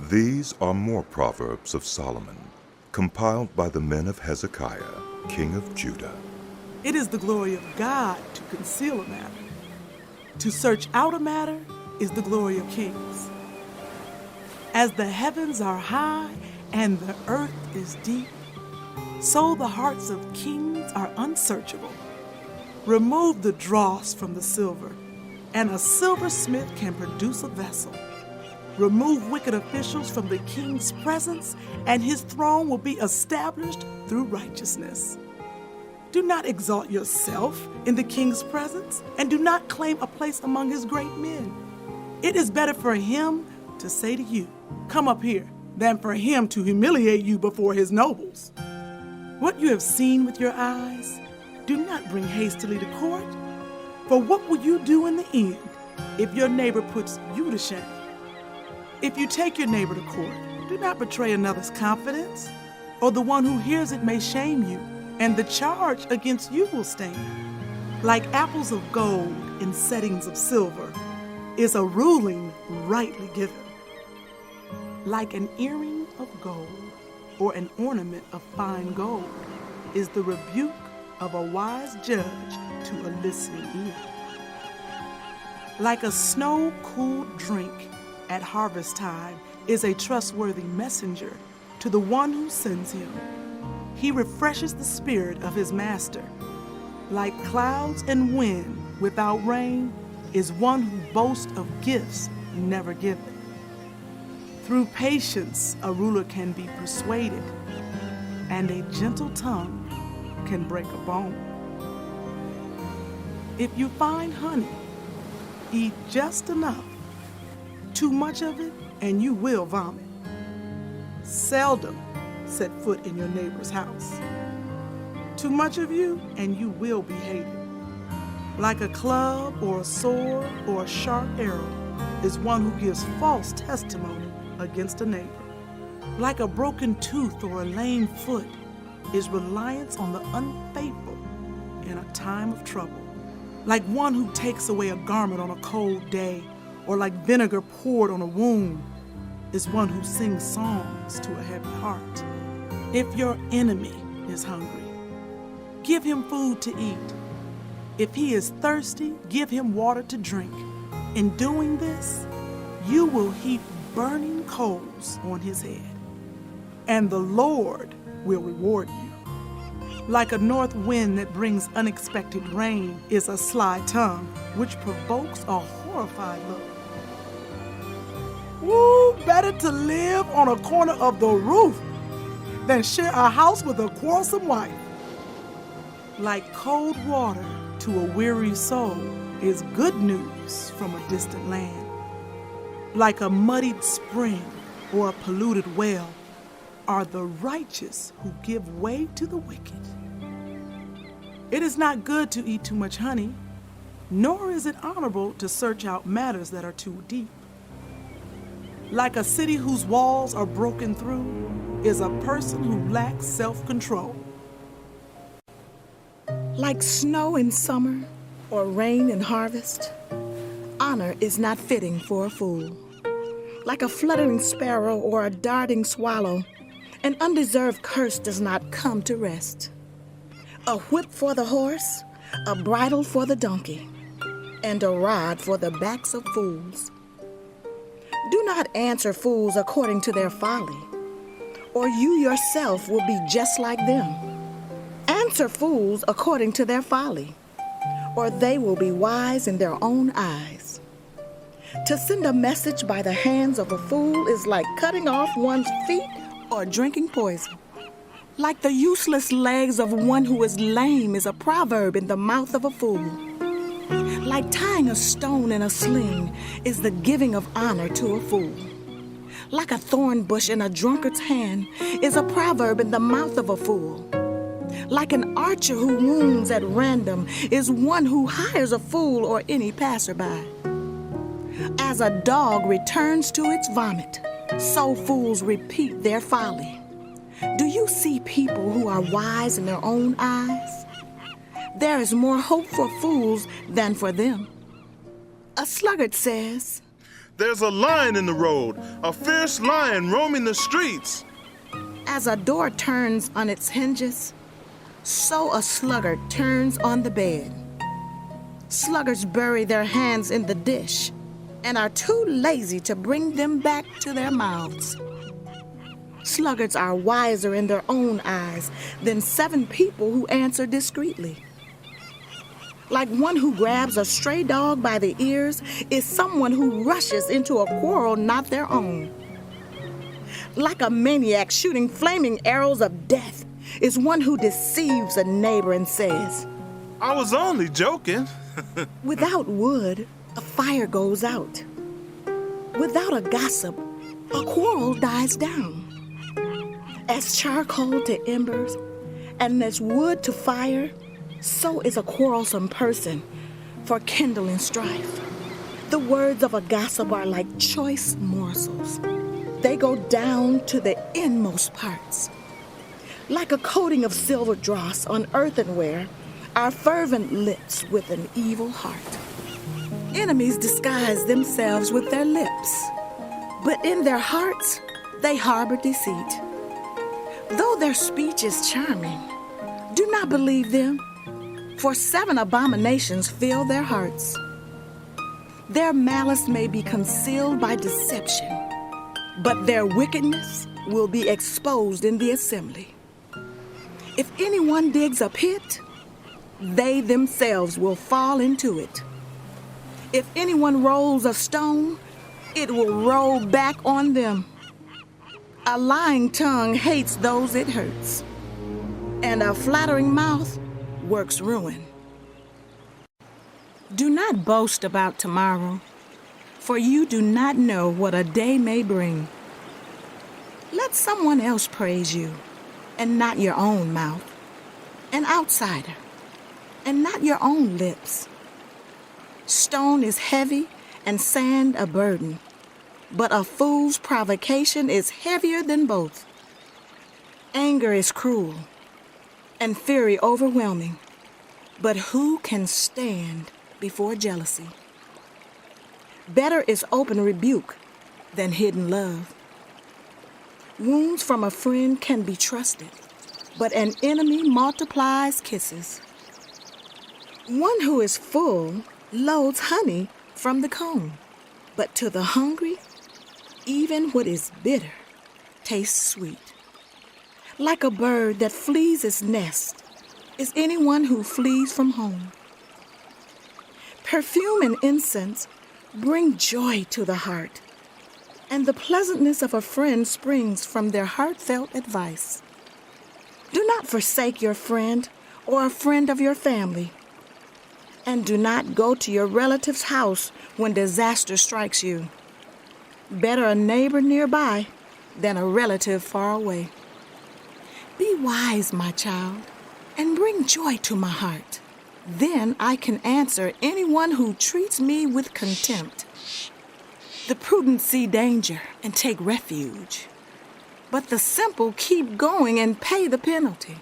These are more Proverbs of Solomon, compiled by the men of Hezekiah, king of Judah. It is the glory of God to conceal a matter. To search out a matter is the glory of kings. As the heavens are high and the earth is deep, so the hearts of kings are unsearchable. Remove the dross from the silver, and a silversmith can produce a vessel. Remove wicked officials from the king's presence, and his throne will be established through righteousness. Do not exalt yourself in the king's presence, and do not claim a place among his great men. It is better for him to say to you, "Come up here," than for him to humiliate you before his nobles. What you have seen with your eyes, do not bring hastily to court. For what will you do in the end if your neighbor puts you to shame? If you take your neighbor to court, do not betray another's confidence, or the one who hears it may shame you, and the charge against you will stand. Like apples of gold in settings of silver is a ruling rightly given. Like an earring of gold or an ornament of fine gold is the rebuke of a wise judge to a listening ear. Like a snow-cooled drink at harvest time is a trustworthy messenger to the one who sends him. He refreshes the spirit of his master. Like clouds and wind without rain is one who boasts of gifts never given. Through patience, a ruler can be persuaded, and a gentle tongue can break a bone. If you find honey, eat just enough. Too much of it, and you will vomit. Seldom set foot in your neighbor's house. Too much of you, and you will be hated. Like a club or a sword or a sharp arrow is one who gives false testimony against a neighbor. Like a broken tooth or a lame foot is reliance on the unfaithful in a time of trouble. Like one who takes away a garment on a cold day, or like vinegar poured on a wound, is one who sings songs to a heavy heart. If your enemy is hungry, give him food to eat. If he is thirsty, give him water to drink. In doing this, you will heap burning coals on his head, and the Lord will reward you. Like a north wind that brings unexpected rain is a sly tongue, which provokes a horrified look. Woo, better to live on a corner of the roof than share a house with a quarrelsome wife. Like cold water to a weary soul is good news from a distant land. Like a muddied spring or a polluted well are the righteous who give way to the wicked. It is not good to eat too much honey, nor is it honorable to search out matters that are too deep. Like a city whose walls are broken through is a person who lacks self-control. Like snow in summer or rain in harvest, honor is not fitting for a fool. Like a fluttering sparrow or a darting swallow, an undeserved curse does not come to rest. A whip for the horse, a bridle for the donkey, and a rod for the backs of fools. Do not answer fools according to their folly, or you yourself will be just like them. Answer fools according to their folly, or they will be wise in their own eyes. To send a message by the hands of a fool is like cutting off one's feet or drinking poison. Like the useless legs of one who is lame is a proverb in the mouth of a fool. Like tying a stone in a sling is the giving of honor to a fool. Like a thorn bush in a drunkard's hand is a proverb in the mouth of a fool. Like an archer who wounds at random is one who hires a fool or any passerby. As a dog returns to its vomit, so fools repeat their folly. Do you see people who are wise in their own eyes? There is more hope for fools than for them. A sluggard says, There's a lion in the road, a fierce lion roaming the streets. As a door turns on its hinges, so a sluggard turns on the bed. Sluggards bury their hands in the dish and are too lazy to bring them back to their mouths. Sluggards are wiser in their own eyes than 7 people who answer discreetly. Like one who grabs a stray dog by the ears is someone who rushes into a quarrel not their own. Like a maniac shooting flaming arrows of death is one who deceives a neighbor and says, I was only joking. without wood, a fire goes out. Without a gossip, a quarrel dies down. As charcoal to embers and as wood to fire, so is a quarrelsome person for kindling strife. The words of a gossip are like choice morsels. They go down to the inmost parts. Like a coating of silver dross on earthenware, are fervent lips with an evil heart. Enemies disguise themselves with their lips, but in their hearts they harbor deceit. Though their speech is charming, do not believe them, for 7 abominations fill their hearts. Their malice may be concealed by deception, but their wickedness will be exposed in the assembly. If anyone digs a pit, they themselves will fall into it. If anyone rolls a stone, it will roll back on them. A lying tongue hates those it hurts, and a flattering mouth works ruin. Do not boast about tomorrow, for you do not know what a day may bring. Let someone else praise you, and not your own mouth, an outsider, and not your own lips. Stone is heavy and sand a burden, but a fool's provocation is heavier than both. Anger is cruel, and fury overwhelming, but who can stand before jealousy? Better is open rebuke than hidden love. Wounds from a friend can be trusted, but an enemy multiplies kisses. One who is full loads honey from the comb, but to the hungry, even what is bitter tastes sweet. Like a bird that flees its nest is anyone who flees from home. Perfume and incense bring joy to the heart, and the pleasantness of a friend springs from their heartfelt advice. Do not forsake your friend or a friend of your family, and do not go to your relative's house when disaster strikes you. Better a neighbor nearby than a relative far away. Be wise, my child, and bring joy to my heart. Then I can answer anyone who treats me with contempt. The prudent see danger and take refuge, but the simple keep going and pay the penalty.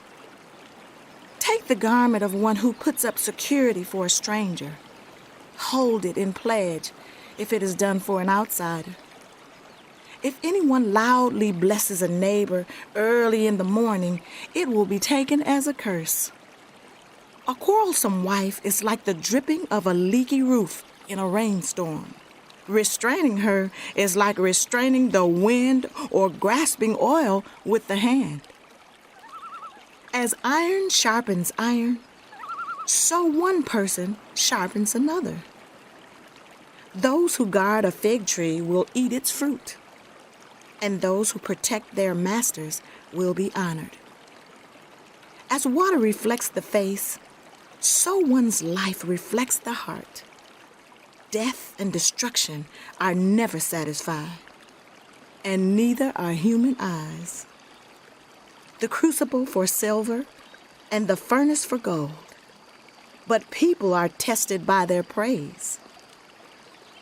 Take the garment of one who puts up security for a stranger. Hold it in pledge if it is done for an outsider. If anyone loudly blesses a neighbor early in the morning, it will be taken as a curse. A quarrelsome wife is like the dripping of a leaky roof in a rainstorm. Restraining her is like restraining the wind or grasping oil with the hand. As iron sharpens iron, so one person sharpens another. Those who guard a fig tree will eat its fruit, and those who protect their masters will be honored. As water reflects the face, so one's life reflects the heart. Death and destruction are never satisfied, and neither are human eyes. The crucible for silver and the furnace for gold, but people are tested by their praise.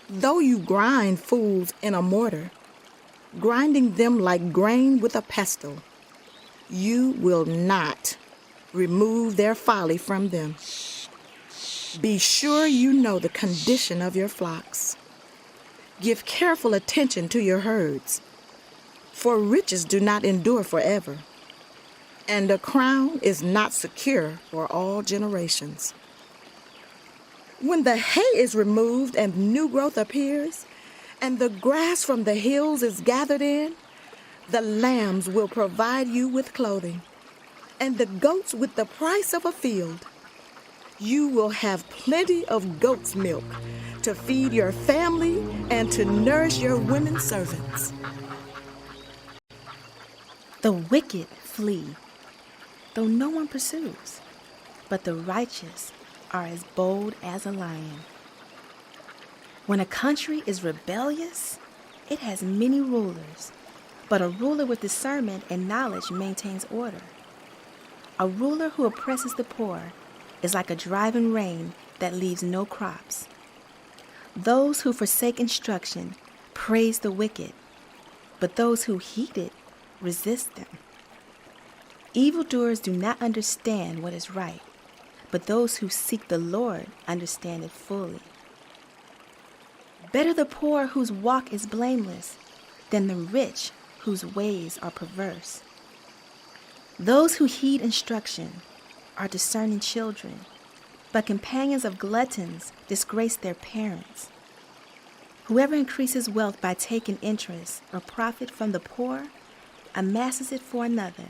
Though you grind fools in a mortar, grinding them like grain with a pestle, you will not remove their folly from them. Be sure you know the condition of your flocks. Give careful attention to your herds, for riches do not endure forever, and a crown is not secure for all generations. When the hay is removed and new growth appears, and the grass from the hills is gathered in, the lambs will provide you with clothing, and the goats with the price of a field. You will have plenty of goat's milk to feed your family and to nourish your women servants. The wicked flee, though no one pursues, but the righteous are as bold as a lion. When a country is rebellious, it has many rulers, but a ruler with discernment and knowledge maintains order. A ruler who oppresses the poor is like a driving rain that leaves no crops. Those who forsake instruction praise the wicked, but those who heed it resist them. Evildoers do not understand what is right, but those who seek the Lord understand it fully. Better the poor whose walk is blameless than the rich whose ways are perverse. Those who heed instruction are discerning children, but companions of gluttons disgrace their parents. Whoever increases wealth by taking interest or profit from the poor amasses it for another,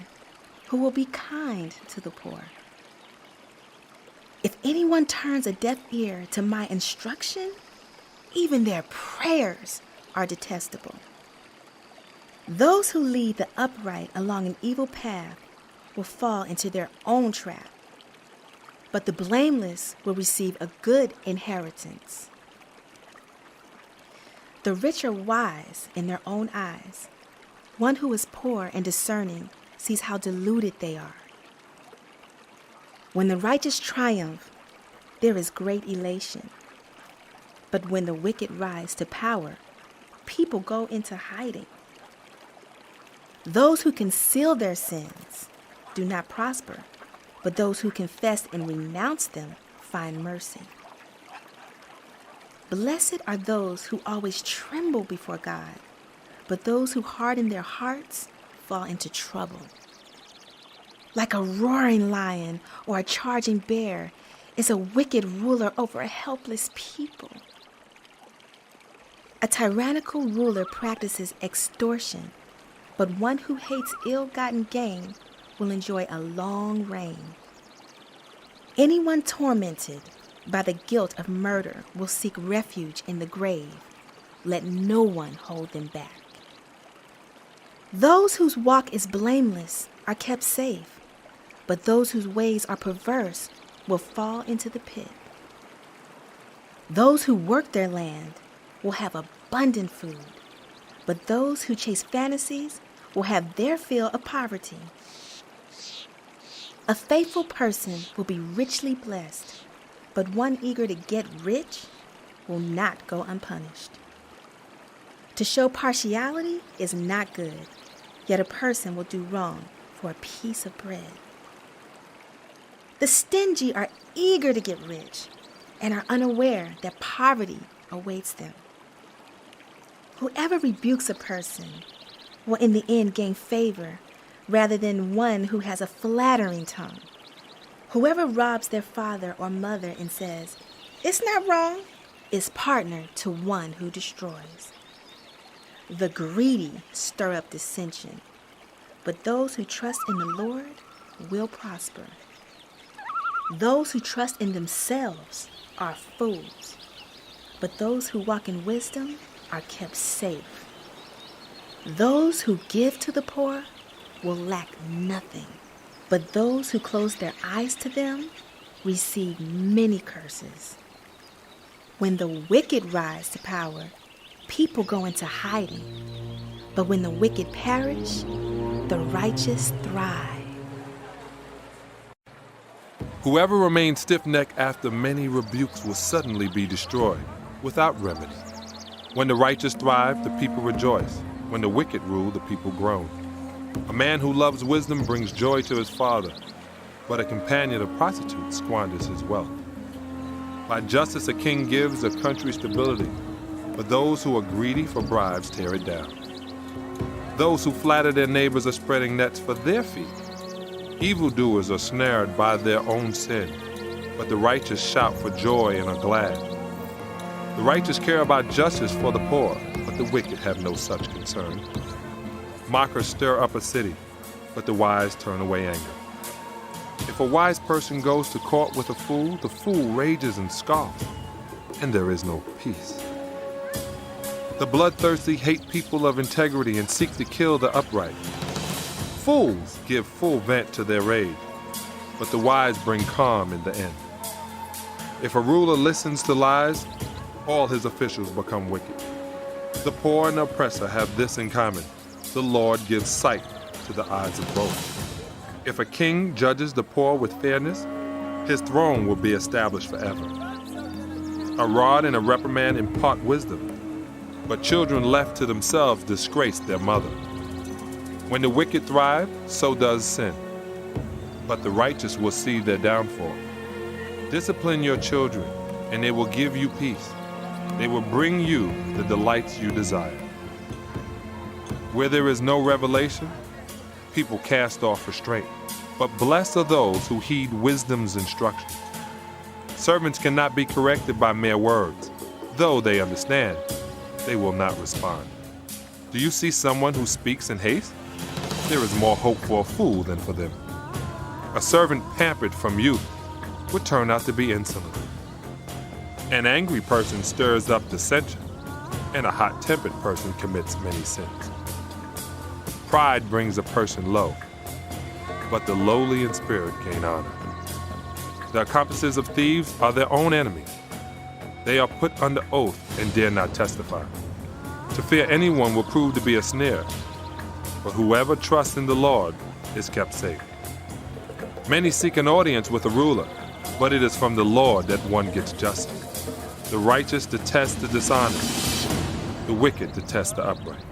who will be kind to the poor. If anyone turns a deaf ear to my instruction, even their prayers are detestable. Those who lead the upright along an evil path will fall into their own trap, but the blameless will receive a good inheritance. The rich are wise in their own eyes. One who is poor and discerning sees how deluded they are. When the righteous triumph, there is great elation. But when the wicked rise to power, people go into hiding. Those who conceal their sins do not prosper, but those who confess and renounce them find mercy. Blessed are those who always tremble before God, but those who harden their hearts fall into trouble. Like a roaring lion or a charging bear is a wicked ruler over a helpless people. A tyrannical ruler practices extortion, but one who hates ill-gotten gain will enjoy a long reign. Anyone tormented by the guilt of murder will seek refuge in the grave. Let no one hold them back. Those whose walk is blameless are kept safe, but those whose ways are perverse will fall into the pit. Those who work their land will have abundant food, but those who chase fantasies will have their fill of poverty. A faithful person will be richly blessed, but one eager to get rich will not go unpunished. To show partiality is not good, yet a person will do wrong for a piece of bread. The stingy are eager to get rich and are unaware that poverty awaits them. Whoever rebukes a person will in the end gain favor rather than one who has a flattering tongue. Whoever robs their father or mother and says, "It's not wrong," is partner to one who destroys. The greedy stir up dissension, but those who trust in the Lord will prosper. Those who trust in themselves are fools, but those who walk in wisdom are kept safe. Those who give to the poor will lack nothing, but those who close their eyes to them receive many curses. When the wicked rise to power, people go into hiding, but when the wicked perish, the righteous thrive. Whoever remains stiff-necked after many rebukes will suddenly be destroyed, without remedy. When the righteous thrive, the people rejoice. When the wicked rule, the people groan. A man who loves wisdom brings joy to his father, but a companion of prostitutes squanders his wealth. By justice a king gives a country stability, but those who are greedy for bribes tear it down. Those who flatter their neighbors are spreading nets for their feet. Evildoers are snared by their own sin, but the righteous shout for joy and are glad. The righteous care about justice for the poor, but the wicked have no such concern. Mockers stir up a city, but the wise turn away anger. If a wise person goes to court with a fool, the fool rages and scoffs, and there is no peace. The bloodthirsty hate people of integrity and seek to kill the upright. Fools give full vent to their rage, but the wise bring calm in the end. If a ruler listens to lies, all his officials become wicked. The poor and the oppressor have this in common: the Lord gives sight to the eyes of both. If a king judges the poor with fairness, his throne will be established forever. A rod and a reprimand impart wisdom, but children left to themselves disgrace their mother. When the wicked thrive, so does sin, but the righteous will see their downfall. Discipline your children, and they will give you peace. They will bring you the delights you desire. Where there is no revelation, people cast off restraint, but blessed are those who heed wisdom's instructions. Servants cannot be corrected by mere words. Though they understand, they will not respond. Do you see someone who speaks in haste? There is more hope for a fool than for them. A servant pampered from youth would turn out to be insolent. An angry person stirs up dissension, and a hot-tempered person commits many sins. Pride brings a person low, but the lowly in spirit gain honor. The accomplices of thieves are their own enemies. They are put under oath and dare not testify. To fear anyone will prove to be a snare, but whoever trusts in the Lord is kept safe. Many seek an audience with a ruler, but it is from the Lord that one gets justice. The righteous detest the dishonest, the wicked detest the upright.